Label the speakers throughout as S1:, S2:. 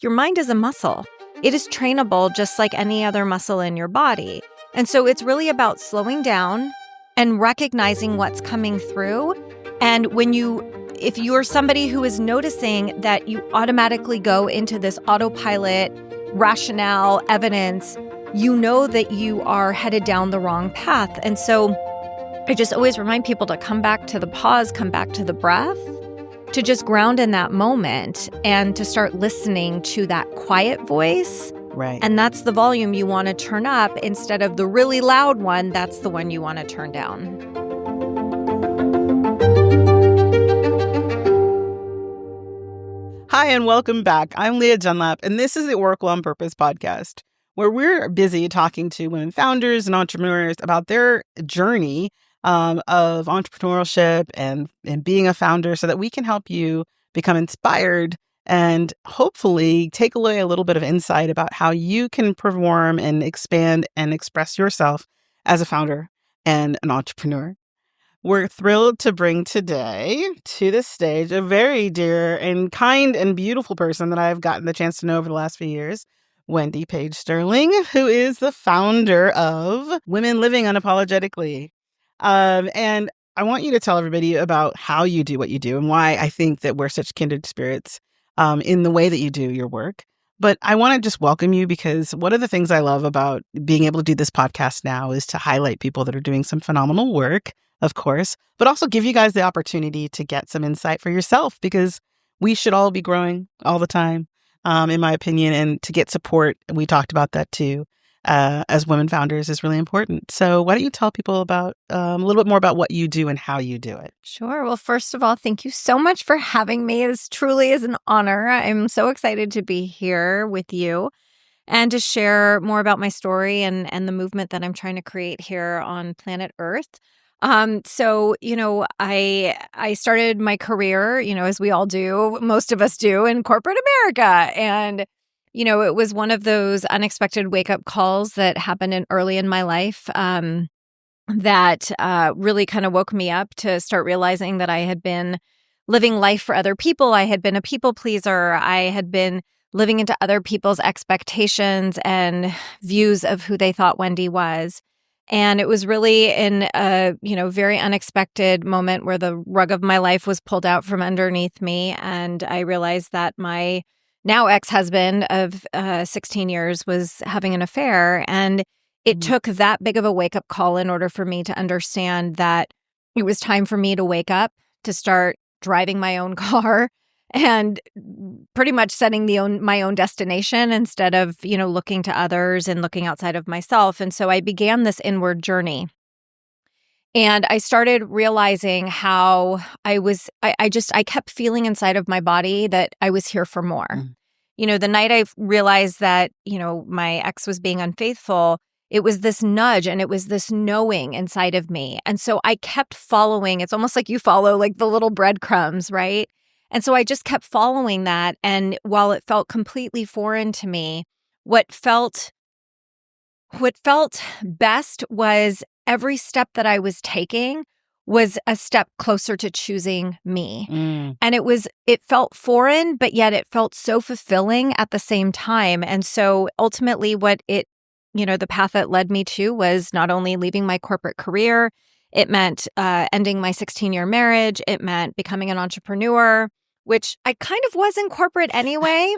S1: your mind is a muscle. It is trainable just like any other muscle in your body. And so it's really about slowing down and recognizing what's coming through. And if you're somebody who is noticing that you automatically go into this autopilot, rationale, evidence, you know that you are headed down the wrong path. And so I just always remind people to come back to the pause, come back to the breath, to just ground in that moment and to start listening to that quiet voice.
S2: Right.
S1: And that's the volume you want to turn up instead of the really loud one. That's the one you want to turn down.
S2: Hi, and welcome back. I'm Leah Dunlap, and this is the Oracle on Purpose podcast, where we're busy talking to women founders and entrepreneurs about their journey of entrepreneurship and being a founder so that we can help you become inspired and hopefully take away a little bit of insight about how you can perform and expand and express yourself as a founder and an entrepreneur. We're thrilled to bring today to the stage a very dear and kind and beautiful person that I've gotten the chance to know over the last few years, Wendy Paige Sterling, who is the founder of Women Living Unapologetically. And I want you to tell everybody about how you do what you do and why I think that we're such kindred spirits in the way that you do your work. But I want to just welcome you because one of the things I love about being able to do this podcast now is to highlight people that are doing some phenomenal work, of course, but also give you guys the opportunity to get some insight for yourself because we should all be growing all the time, in my opinion, and to get support. We talked about that too. As women founders is really important. So why don't you tell people about a little bit more about what you do and how you do it?
S1: Sure. Well, first of all, thank you so much for having me. This truly is an honor. I'm so excited to be here with you and to share more about my story and the movement that I'm trying to create here on planet Earth. So, I started my career, as we all do, most of us do in corporate America. And it was one of those unexpected wake-up calls that happened early in my life that really kind of woke me up to start realizing that I had been living life for other people. I had been a people pleaser. I had been living into other people's expectations and views of who they thought Wendy was. And it was really in a, very unexpected moment where the rug of my life was pulled out from underneath me. And I realized that my now ex-husband of 16 years was having an affair. And it took that big of a wake-up call in order for me to understand that it was time for me to wake up, to start driving my own car and pretty much setting my own destination instead of, looking to others and looking outside of myself. And so I began this inward journey. And I started realizing how I kept feeling inside of my body that I was here for more. The night I realized that, my ex was being unfaithful, it was this nudge and it was this knowing inside of me. And so I kept following. It's almost like you follow like the little breadcrumbs, right? And so I just kept following that. And while it felt completely foreign to me, what felt best was every step that I was taking was a step closer to choosing me. And it felt foreign, but yet it felt so fulfilling at the same time. And so ultimately the path that led me to was not only leaving my corporate career, it meant ending my 16-year marriage. It meant becoming an entrepreneur, which I kind of was in corporate anyway.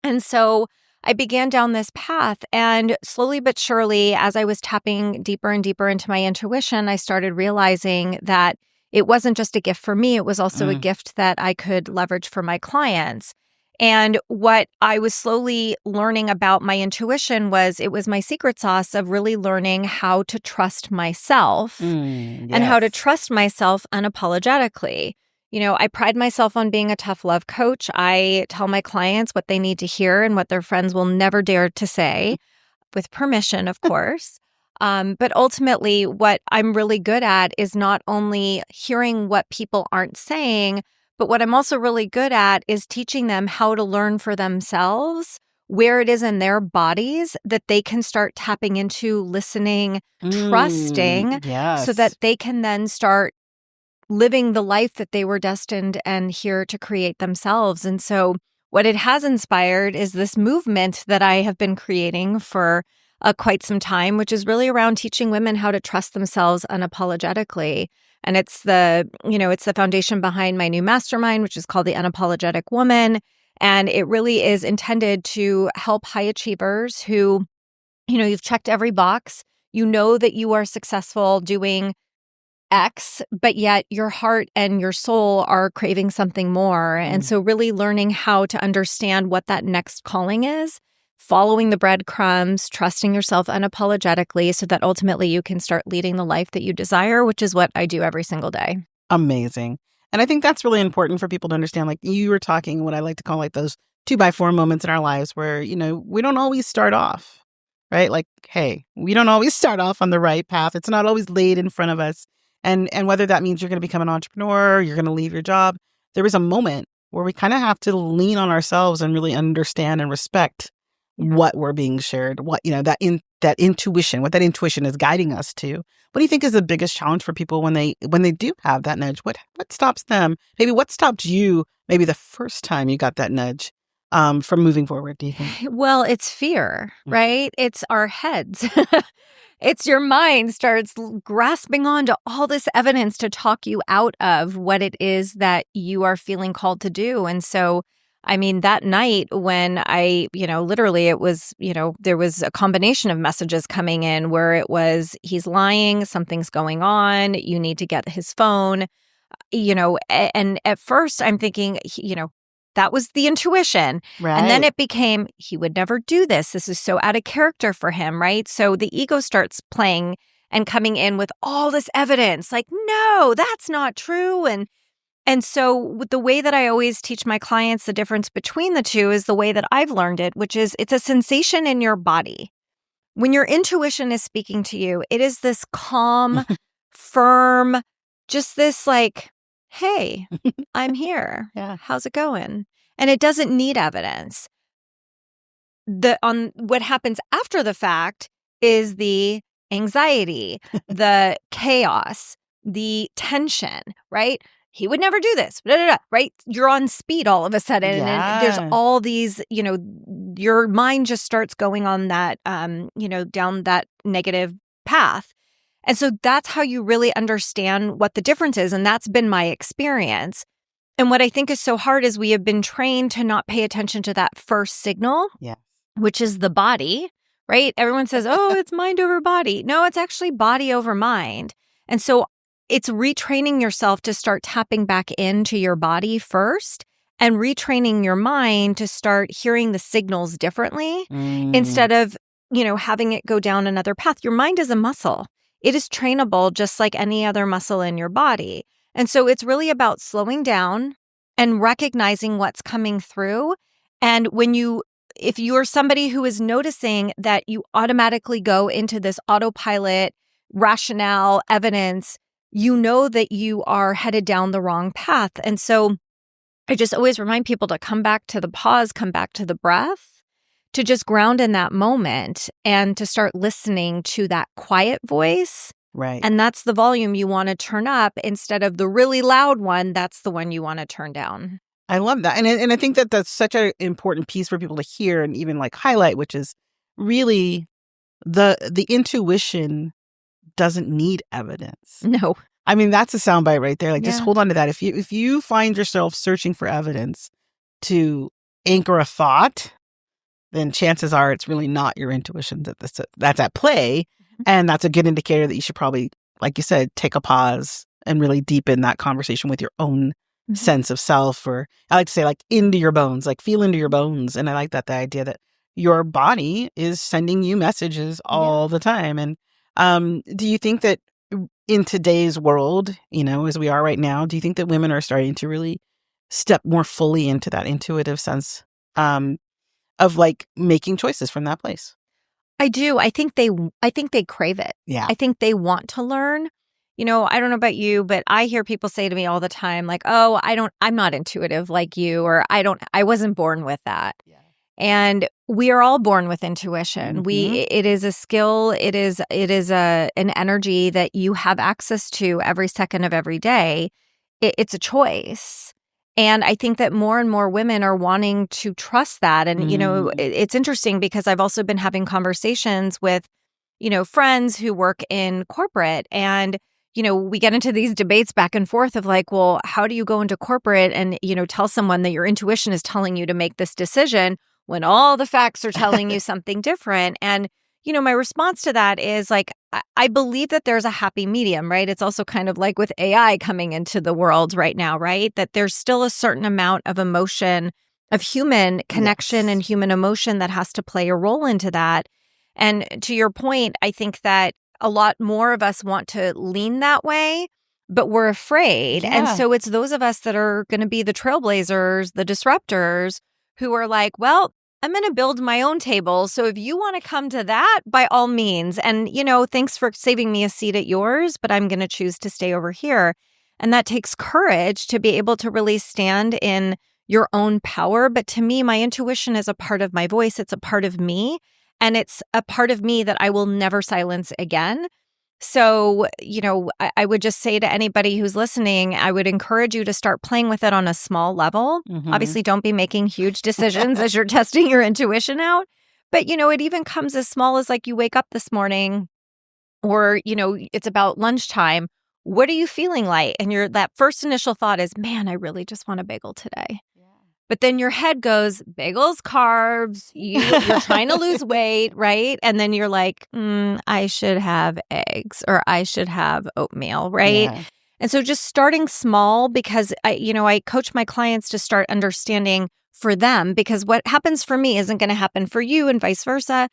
S1: And so I began down this path, and slowly but surely, as I was tapping deeper and deeper into my intuition, I started realizing that it wasn't just a gift for me, it was also a gift that I could leverage for my clients. And what I was slowly learning about my intuition was it was my secret sauce of really learning how to trust myself and how to trust myself unapologetically. I pride myself on being a tough love coach. I tell my clients what they need to hear and what their friends will never dare to say, with permission, of course. But ultimately, what I'm really good at is not only hearing what people aren't saying, but what I'm also really good at is teaching them how to learn for themselves where it is in their bodies that they can start tapping into, listening, trusting, so that they can then start living the life that they were destined and here to create themselves. And so what it has inspired is this movement that I have been creating for quite some time, which is really around teaching women how to trust themselves unapologetically. And it's it's the foundation behind my new mastermind, which is called the Unapologetic Woman. And it really is intended to help high achievers who, you've checked every box. You know that you are successful doing X, but yet your heart and your soul are craving something more. And so really learning how to understand what that next calling is, following the breadcrumbs, trusting yourself unapologetically so that ultimately you can start leading the life that you desire, which is what I do every single day.
S2: Amazing. And I think that's really important for people to understand. Like you were talking, what I like to call like those 2x4 moments in our lives where, we don't always start off, right? Like, hey, we don't always start off on the right path. It's not always laid in front of us. And whether that means you're going to become an entrepreneur, you're going to leave your job, there is a moment where we kind of have to lean on ourselves and really understand and respect what we're being shared, what, that intuition, what that intuition is guiding us to. What do you think is the biggest challenge for people when they do have that nudge? What stops them? Maybe what stopped you maybe the first time you got that nudge from moving forward, do you think?
S1: Well, it's fear, right? It's our heads. It's your mind starts grasping onto all this evidence to talk you out of what it is that you are feeling called to do. And so, I mean, that night when I, literally it was, there was a combination of messages coming in where it was, he's lying, something's going on, you need to get his phone, and at first I'm thinking, that was the intuition.
S2: Right.
S1: And then it became, he would never do this. This is so out of character for him, right? So the ego starts playing and coming in with all this evidence like, no, that's not true. And so the way that I always teach my clients the difference between the two is the way that I've learned it, which is it's a sensation in your body. When your intuition is speaking to you, it is this calm, firm, just this like, hey, I'm here.
S2: Yeah.
S1: How's it going? And it doesn't need evidence. What happens after the fact is the anxiety, the chaos, the tension, right? He would never do this, right? You're on speed all of a sudden.
S2: Yeah.
S1: And there's all these, your mind just starts going on that, down that negative path. And so that's how you really understand what the difference is. And that's been my experience. And what I think is so hard is we have been trained to not pay attention to that first signal, which is the body, right? Everyone says, oh, it's mind over body. No, it's actually body over mind. And so it's retraining yourself to start tapping back into your body first and retraining your mind to start hearing the signals differently instead of, having it go down another path. Your mind is a muscle. It is trainable just like any other muscle in your body. And so it's really about slowing down and recognizing what's coming through. And if you're somebody who is noticing that you automatically go into this autopilot, rationale, evidence, you know that you are headed down the wrong path. And so I just always remind people to come back to the pause, come back to the breath, to just ground in that moment and to start listening to that quiet voice.
S2: Right.
S1: And that's the volume you want to turn up instead of the really loud one. That's the one you want to turn down.
S2: I love that. And I think that that's such an important piece for people to hear and even like highlight, which is really the intuition doesn't need evidence.
S1: No.
S2: I mean, that's a soundbite right there. Like, just hold on to that. If you find yourself searching for evidence to anchor a thought, then chances are it's really not your intuition that's at play. And that's a good indicator that you should probably, like you said, take a pause and really deepen that conversation with your own sense of self, or I like to say like into your bones, like feel into your bones. And I like the idea that your body is sending you messages all the time. And do you think that in today's world, as we are right now, do you think that women are starting to really step more fully into that intuitive sense of like making choices from that place?
S1: I do. I think they crave it.
S2: Yeah.
S1: I think they want to learn. I don't know about you, but I hear people say to me all the time, like, oh, I'm not intuitive like you, or I wasn't born with that. Yeah. And we are all born with intuition. It is a skill. It is an energy that you have access to every second of every day. It's a choice. And I think that more and more women are wanting to trust that. And, it's interesting because I've also been having conversations with, friends who work in corporate. And, we get into these debates back and forth of like, well, how do you go into corporate and, tell someone that your intuition is telling you to make this decision when all the facts are telling you something different? And, my response to that is like, I believe that there's a happy medium, right? It's also kind of like with AI coming into the world right now, right? That there's still a certain amount of emotion, of human connection and human emotion that has to play a role into that. And to your point, I think that a lot more of us want to lean that way, but we're afraid. And so it's those of us that are going to be the trailblazers, the disruptors, who are like, well, I'm going to build my own table. So if you want to come to that, by all means. And, thanks for saving me a seat at yours, but I'm going to choose to stay over here. And that takes courage to be able to really stand in your own power. But to me, my intuition is a part of my voice. It's a part of me. And it's a part of me that I will never silence again. So, I would just say to anybody who's listening, I would encourage you to start playing with it on a small level. Obviously, don't be making huge decisions as you're testing your intuition out. But, it even comes as small as like you wake up this morning or, it's about lunchtime. What are you feeling like? And that first initial thought is, man, I really just want a bagel today. But then your head goes, bagels, carbs, you're trying to lose weight, right? And then you're like, I should have eggs or I should have oatmeal, right? Yeah. And so just starting small, because I coach my clients to start understanding for them, because what happens for me isn't going to happen for you and vice versa.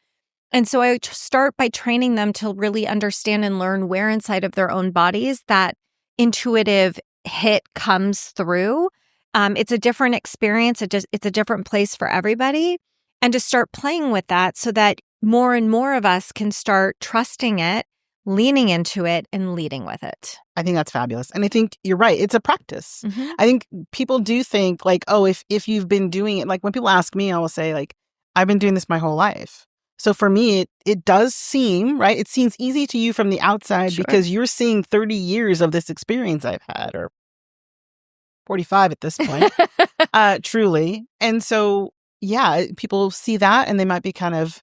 S1: And so I start by training them to really understand and learn where inside of their own bodies that intuitive hit comes through. It's a different experience. It's a different place for everybody. And to start playing with that so that more and more of us can start trusting it, leaning into it, and leading with it.
S2: I think that's fabulous. And I think you're right. It's a practice. I think people do think like, oh, if you've been doing it, like when people ask me, I will say like, I've been doing this my whole life. So for me, it does seem, right? It seems easy to you from the outside because you're seeing 30 years of this experience I've had, or 45 at this point, truly. And so, people see that and they might be kind of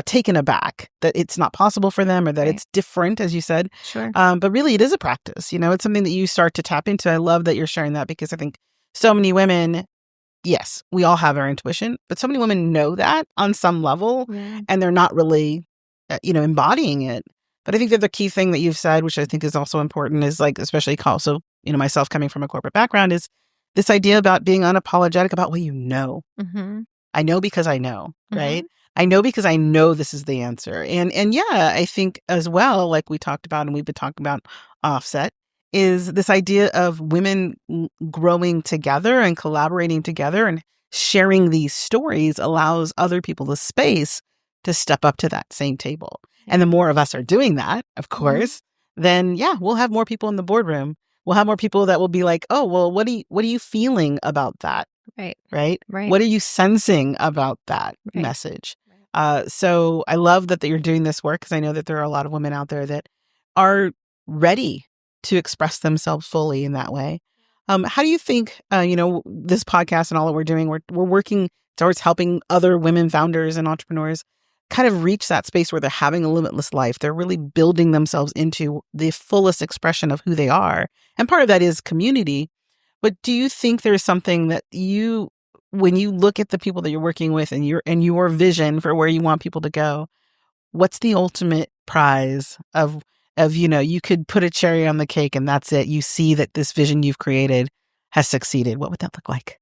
S2: taken aback that it's not possible for them or that it's different, as you said.
S1: Sure.
S2: But really, it is a practice. It's something that you start to tap into. I love that you're sharing that because I think so many women, yes, we all have our intuition, but so many women know that on some level and they're not really, embodying it. But I think that the key thing that you've said, which I think is also important, is like, especially also, myself coming from a corporate background, is this idea about being unapologetic about what you know. I know because I know, right? I know because I know this is the answer. And I think as well, like we talked about and we've been talking about offset, is this idea of women growing together and collaborating together and sharing these stories allows other people the space to step up to that same table. And the more of us are doing that, of course, then we'll have more people in the boardroom. We'll have more people that will be like, oh, well, what are you feeling about that? Right. What are you sensing about that message? So I love that you're doing this work because I know that there are a lot of women out there that are ready to express themselves fully in that way. How do you think, this podcast and all that we're doing, we're working towards helping other women founders and entrepreneurs kind of reach that space where they're having a limitless life. They're really building themselves into the fullest expression of who they are. And part of that is community. But do you think there's something that when you look at the people that you're working with and your vision for where you want people to go, what's the ultimate prize of, you could put a cherry on the cake and that's it. You see that this vision you've created has succeeded. What would that look like?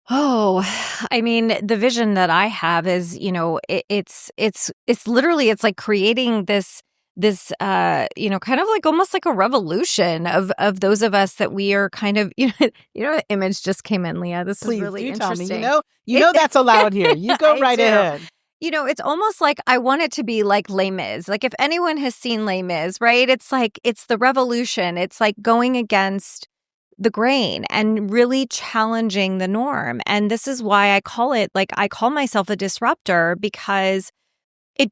S1: Oh, I mean, the vision that I have is, it's literally, it's like creating this, kind of like almost like a revolution of those of us that we are kind of, the image just came in, Leah. This
S2: Please,
S1: is really
S2: interesting.
S1: Tell me.
S2: You know that's allowed here. You go right ahead.
S1: It's almost like I want it to be like Les Mis. Like if anyone has seen Les Mis, right? It's like, it's the revolution. It's like going against the grain and really challenging the norm. And this is why I call myself a disruptor, because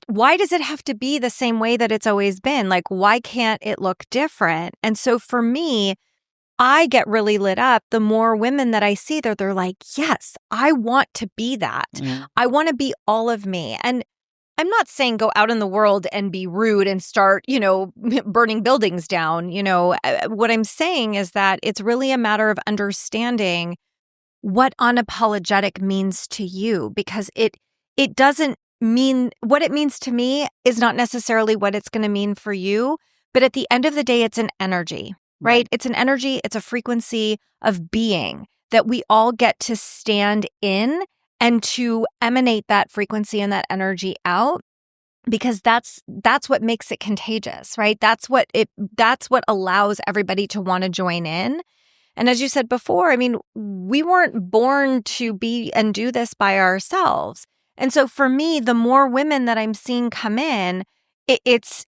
S1: why does it have to be the same way that it's always been? Like, why can't it look different? And so for me, I get really lit up, the more women that I see there, they're like, yes, I want to be that. I want to be all of me. And I'm not saying go out in the world and be rude and start, burning buildings down. What I'm saying is that it's really a matter of understanding what unapologetic means to you, because it doesn't mean what it means to me is not necessarily what it's going to mean for you. But at the end of the day, it's an energy, right? It's an energy. It's a frequency of being that we all get to stand in and to emanate that frequency and that energy out, because that's what makes it contagious, right? That's what allows everybody to want to join in. And as you said before, I mean, we weren't born to be and do this by ourselves. And so for me, the more women that I'm seeing come in, it is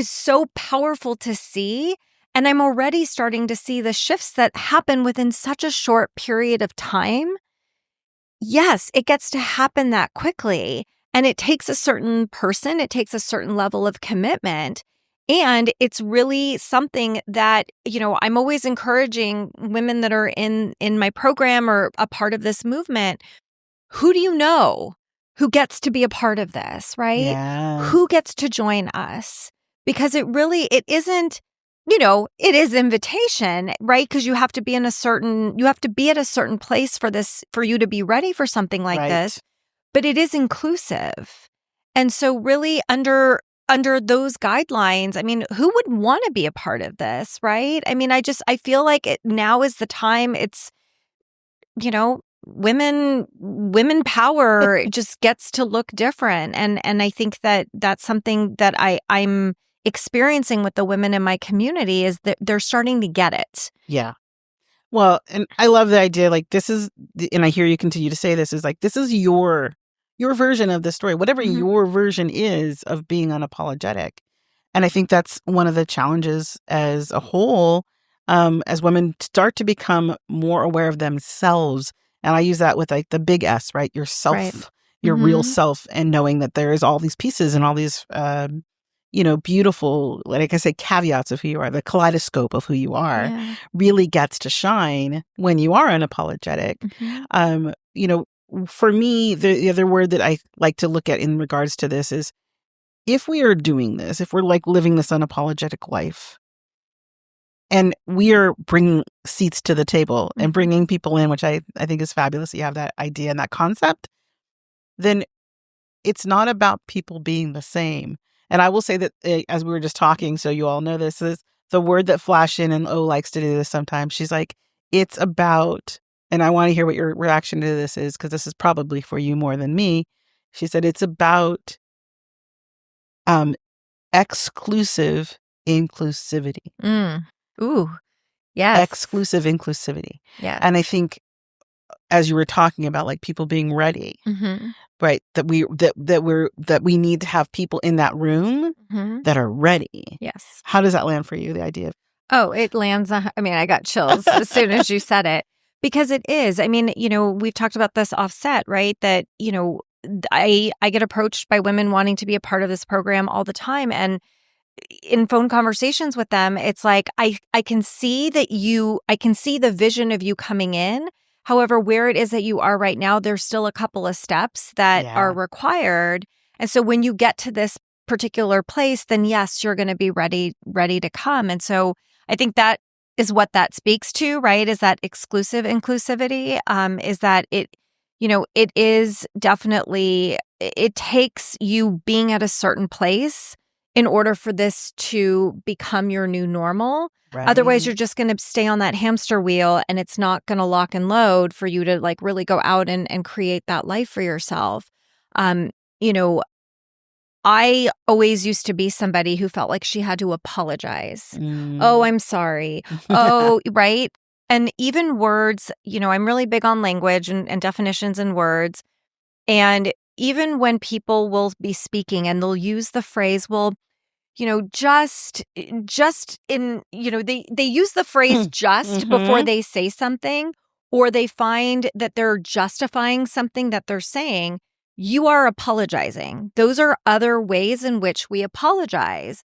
S1: so powerful to see. And I'm already starting to see the shifts that happen within such a short period of time. Yes, it gets to happen that quickly. And it takes a certain person, it takes a certain level of commitment. And it's really something that, I'm always encouraging women that are in my program or a part of this movement. Who do you know who gets to be a part of this, right?
S2: Yeah.
S1: Who gets to join us? Because it isn't, it is invitation, right? Because you have to be at a certain place for you to be ready for something like this. But it is inclusive. And so really under those guidelines, I mean, who would want to be a part of this, right? I mean, I feel like now is the time. It's, women power just gets to look different. And I think that that's something that I'm experiencing with the women in my community, is that they're starting to get it.
S2: Yeah. Well, and I love the idea, like, this is, and I hear you continue to say this, is like, this is your version of the story, whatever your version is of being unapologetic. And I think that's one of the challenges as a whole, as women start to become more aware of themselves. And I use that with like the big S, right? Yourself, your real self, and knowing that there is all these pieces and all these, beautiful, like I say, caveats of who you are, the kaleidoscope of who you are really gets to shine when you are unapologetic. For me, the other word that I like to look at in regards to this is, if we are doing this, if we're like living this unapologetic life, and we are bringing seats to the table and bringing people in, which I think is fabulous. You have that idea and that concept, then it's not about people being the same. And I will say that, as we were just talking, so you all know this, is the word that Flash in and likes to do this sometimes. She's like, it's about, and I want to hear what your reaction to this is, because this is probably for you more than me. She said, it's about exclusive inclusivity.
S1: Ooh, yes.
S2: Exclusive inclusivity.
S1: Yes.
S2: And I think, as you were talking about, like, people being ready, right? That we need to have people in that room that are ready.
S1: Yes.
S2: How does that land for you? The idea of,
S1: it lands. I got chills as soon as you said it, because it is. I mean, we've talked about this offset, right? That, I get approached by women wanting to be a part of this program all the time. And in phone conversations with them, it's like, I can see the vision of you coming in. However, where it is that you are right now, there's still a couple of steps that are required. And so when you get to this particular place, then yes, you're going to be ready to come. And so I think that is what that speaks to, right? Is that exclusive inclusivity? Is that it is definitely, it takes you being at a certain place in order for this to become your new normal. Right. Otherwise, you're just going to stay on that hamster wheel, and it's not going to lock and load for you to like really go out and create that life for yourself. I always used to be somebody who felt like she had to apologize. Oh, I'm sorry. Oh, right. And even words, I'm really big on language and definitions and words. And even when people will be speaking and they'll use the phrase, well, just in, they use the phrase just before they say something, or they find that they're justifying something that they're saying, you are apologizing. Those are other ways in which we apologize.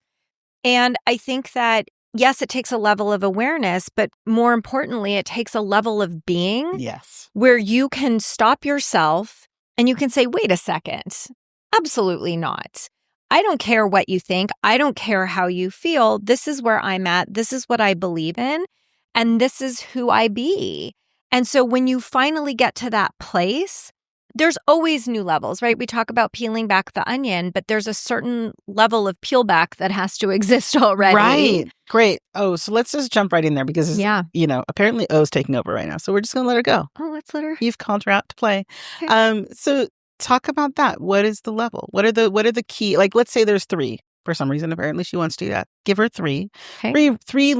S1: And I think that yes, it takes a level of awareness, but more importantly, it takes a level of being
S2: Yes.
S1: where you can stop yourself and you can say, wait a second, absolutely not. I don't care what you think. I don't care how you feel. This is where I'm at. This is what I believe in. And this is who I be. And so when you finally get to that place, there's always new levels, right? We talk about peeling back the onion, but there's a certain level of peel back that has to exist already.
S2: Right. Great. Oh, so let's just jump right in there because,
S1: Yeah.
S2: apparently O's taking over right now. So we're just going to let her go.
S1: Oh, let's let her.
S2: You've called her out to play.
S1: Okay.
S2: So talk about that. What is the level? What are the key? Like, let's say there's 3 for some reason. Apparently she wants to do that. Give her 3.
S1: Okay.
S2: Three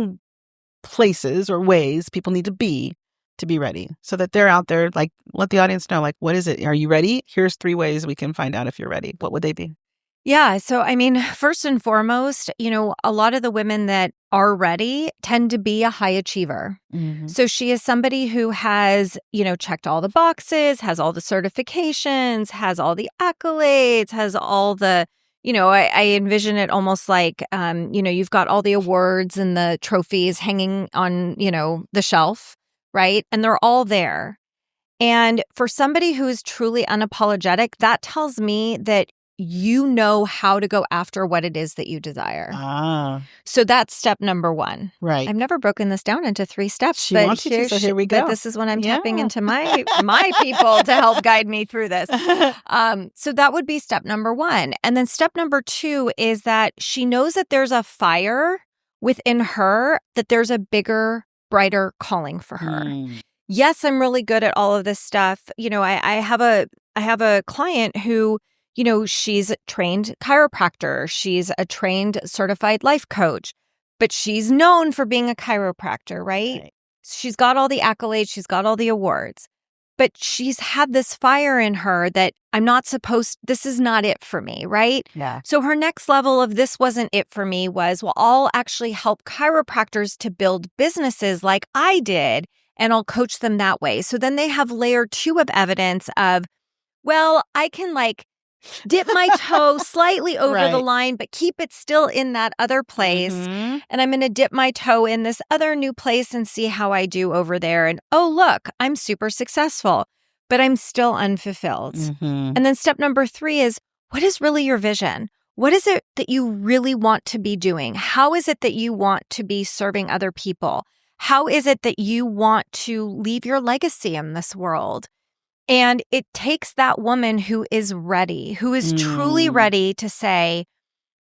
S2: places or ways people need to be ready so that they're out there. Like, let the audience know, like, what is it? Are you ready? Here's 3 ways we can find out if you're ready. What would they be?
S1: Yeah. So, I mean, first and foremost, a lot of the women that are ready tend to be a high achiever.
S2: Mm-hmm.
S1: So she is somebody who has, checked all the boxes, has all the certifications, has all the accolades, has all the, I envision it almost like, you've got all the awards and the trophies hanging on, the shelf, right? And they're all there. And for somebody who is truly unapologetic, that tells me that you know how to go after what it is that you desire.
S2: Ah,
S1: So that's step number 1.
S2: right.
S1: I've never broken this down into 3 steps,
S2: She
S1: but
S2: wants you to, so here we go.
S1: But this is when I'm tapping
S2: Yeah.
S1: into my people to help guide me through this. So that would be step number 1. And then step number 2 is that she knows that there's a fire within her, that there's a bigger, brighter calling for her. Yes, I'm really good at all of this stuff. I have a client who, she's a trained chiropractor. She's a trained certified life coach, but she's known for being a chiropractor, right? She's got all the accolades. She's got all the awards, but she's had this fire in her that this is not it for me, right?
S2: Yeah.
S1: So her next level of this wasn't it for me was, well, I'll actually help chiropractors to build businesses like I did, and I'll coach them that way. So then they have layer 2 of evidence of, well, I can dip my toe slightly over the line, but keep it still in that other place.
S2: Mm-hmm.
S1: And I'm going to dip my toe in this other new place and see how I do over there. And oh, look, I'm super successful, but I'm still unfulfilled.
S2: Mm-hmm.
S1: And then step number 3 is, what is really your vision? What is it that you really want to be doing? How is it that you want to be serving other people? How is it that you want to leave your legacy in this world? And it takes that woman who is ready, who is truly ready to say,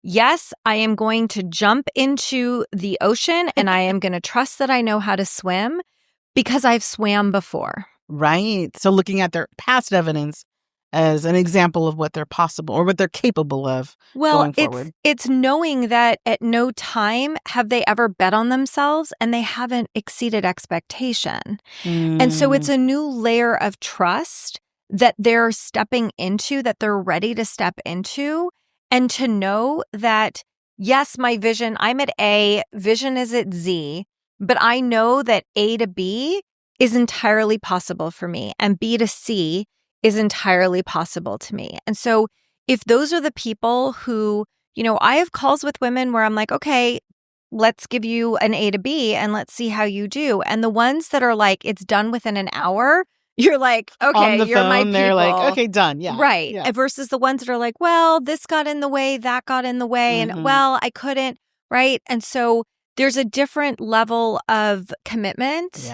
S1: yes, I am going to jump into the ocean and I am going to trust that I know how to swim because I've swam before.
S2: Right. So looking at their past evidence as an example of what they're possible or what they're capable of going forward.
S1: It's knowing that at no time have they ever bet on themselves and they haven't exceeded expectation. And so it's a new layer of trust that they're stepping into, that they're ready to step into, and to know that, yes, my vision, I'm at A, vision is at Z, but I know that A to B is entirely possible for me and B to C is entirely possible to me. And so if those are the people who, I have calls with women where I'm like, okay, let's give you an A to B and let's see how you do. And the ones that are like, it's done within an hour, you're like, okay,
S2: on the
S1: you're
S2: phone,
S1: my people.
S2: They're like, okay, done. Yeah.
S1: Right.
S2: Yeah.
S1: Versus the ones that are like, well, this got in the way, that got in the way, and well, I couldn't. Right. And so there's a different level of commitment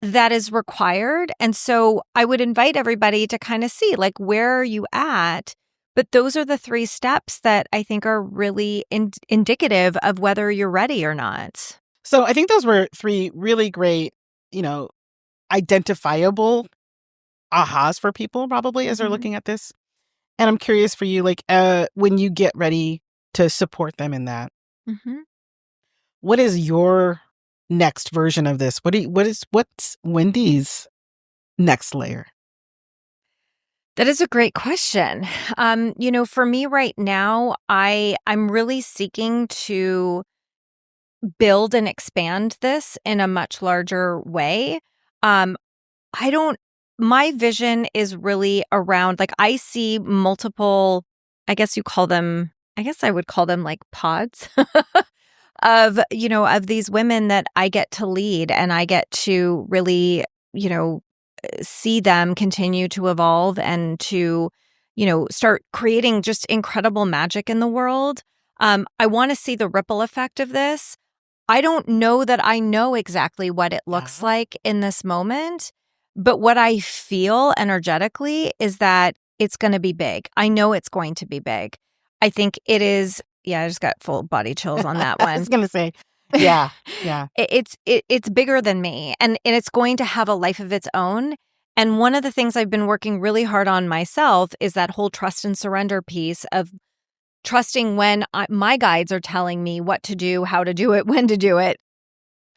S1: that is required. And so I would invite everybody to kind of see, like, where are you at? But those are the 3 steps that I think are really indicative of whether you're ready or not.
S2: So I think those were 3 really great, identifiable ahas for people probably as they're looking at this. And I'm curious for you, like, when you get ready to support them in that, what is your next version of this? What's Wendy's next layer?
S1: That is a great question. For me right now, I'm really seeking to build and expand this in a much larger way. My vision is really around, like, I see multiple, I guess I would call them like pods of these women that I get to lead, and I get to really, see them continue to evolve and to, start creating just incredible magic in the world. I want to see the ripple effect of this. I don't know that I know exactly what it looks like in this moment, but what I feel energetically is that it's going to be big. I know it's going to be big. I think it is. Yeah, I just got full body chills on that
S2: I
S1: one.
S2: was going to say, yeah.
S1: It's bigger than me, and it's going to have a life of its own. And one of the things I've been working really hard on myself is that whole trust and surrender piece of trusting when my guides are telling me what to do, how to do it, when to do it,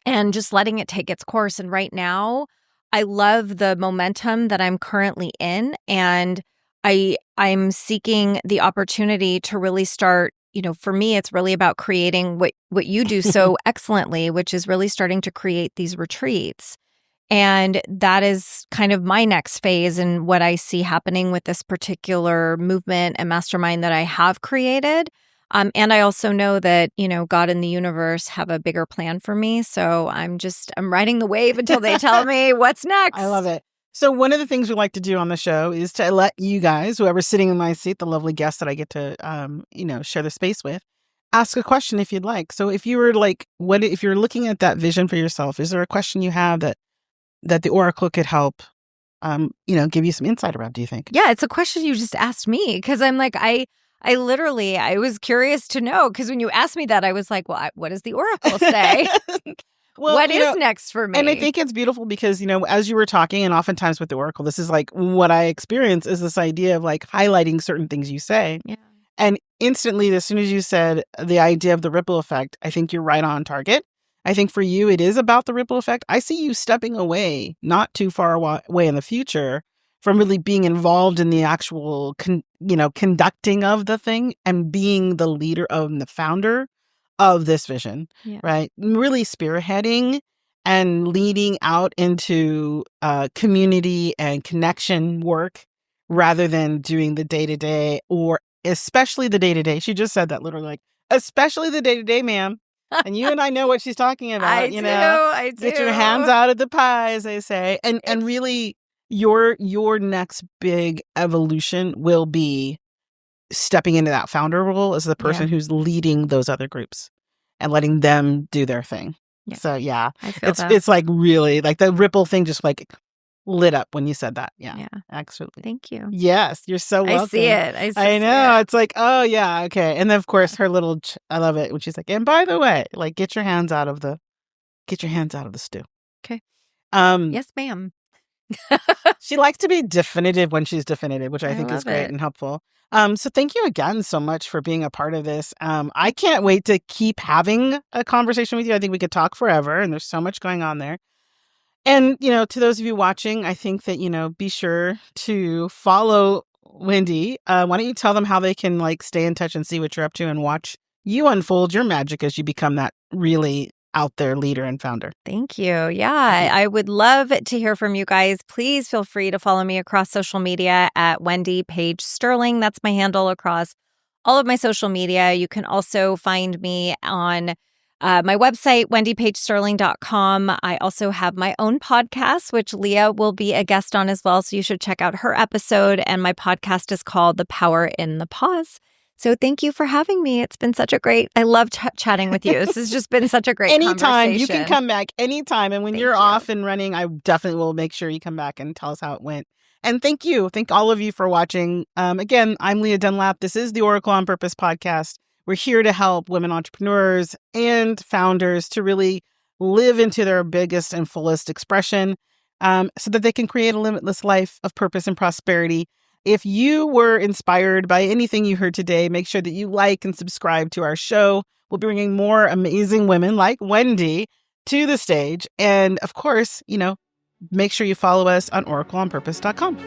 S1: and just letting it take its course. And right now, I love the momentum that I'm currently in, and I'm seeking the opportunity to really start. For me, it's really about creating what you do so excellently, which is really starting to create these retreats. And that is kind of my next phase and what I see happening with this particular movement and mastermind that I have created. And I also know that, God and the universe have a bigger plan for me. So I'm riding the wave until they tell me what's next.
S2: I love it. So one of the things we like to do on the show is to let you guys, whoever's sitting in my seat, the lovely guests that I get to, share the space with, ask a question if you'd like. So if you were like, if you're looking at that vision for yourself, is there a question you have that the Oracle could help, give you some insight about, do you think?
S1: Yeah, it's a question you just asked me because I'm like, I was curious to know because when you asked me that, I was like, well, what does the Oracle say?
S2: Well,
S1: what is next for me?
S2: And I think it's beautiful because, as you were talking, and oftentimes with the Oracle, this is like what I experience is this idea of like highlighting certain things you say.
S1: Yeah.
S2: And instantly, as soon as you said the idea of the ripple effect, I think you're right on target. I think for you, it is about the ripple effect. I see you stepping away, not too far away in the future, from really being involved in the actual, conducting of the thing and being the leader and the founder of this vision, right? Really spearheading and leading out into community and connection work rather than doing the day-to-day, or especially the day-to-day. She just said that literally, like, especially the day-to-day, ma'am. And you and I know what she's talking about.
S1: I do.
S2: Get your hands out of the pie, as they say. And really, your next big evolution will be stepping into that founder role as the person who's leading those other groups and letting them do their thing. Yeah. So
S1: I feel
S2: it's like really like the ripple thing just like lit up when you said that. Yeah. Absolutely.
S1: Thank you.
S2: Yes, you're so welcome.
S1: I see it.
S2: I know. It's like, oh yeah, okay. And then of course her little I love it when she's like, and by the way, like get your hands out of the stew.
S1: Okay. Yes, ma'am.
S2: She likes to be definitive when she's definitive, which I think is great and helpful. So thank you again so much for being a part of this. I can't wait to keep having a conversation with you. I think we could talk forever, and there's so much going on there. And, to those of you watching, I think that, be sure to follow Wendy. Why don't you tell them how they can like stay in touch and see what you're up to and watch you unfold your magic as you become that really out there leader and founder.
S1: Thank you. Yeah, I would love to hear from you guys. Please feel free to follow me across social media at Wendy Paige Sterling. That's my handle across all of my social media. You can also find me on my website, wendypagesterling.com. I also have my own podcast, which Leah will be a guest on as well. So you should check out her episode. And my podcast is called The Power in the Pause. So thank you for having me. It's been such a great, I love chatting with you. This has just been such a great
S2: Anytime.
S1: conversation.
S2: You can come back anytime. And when you're off and running, I definitely will make sure you come back and tell us how it went. And thank you. Thank all of you for watching. Again, I'm Leah Dunlap. This is the Oracle on Purpose podcast. We're here to help women entrepreneurs and founders to really live into their biggest and fullest expression so that they can create a limitless life of purpose and prosperity. If you were inspired by anything you heard today, make sure that you like and subscribe to our show. We'll be bringing more amazing women like Wendy to the stage. And of course, make sure you follow us on oracleonpurpose.com.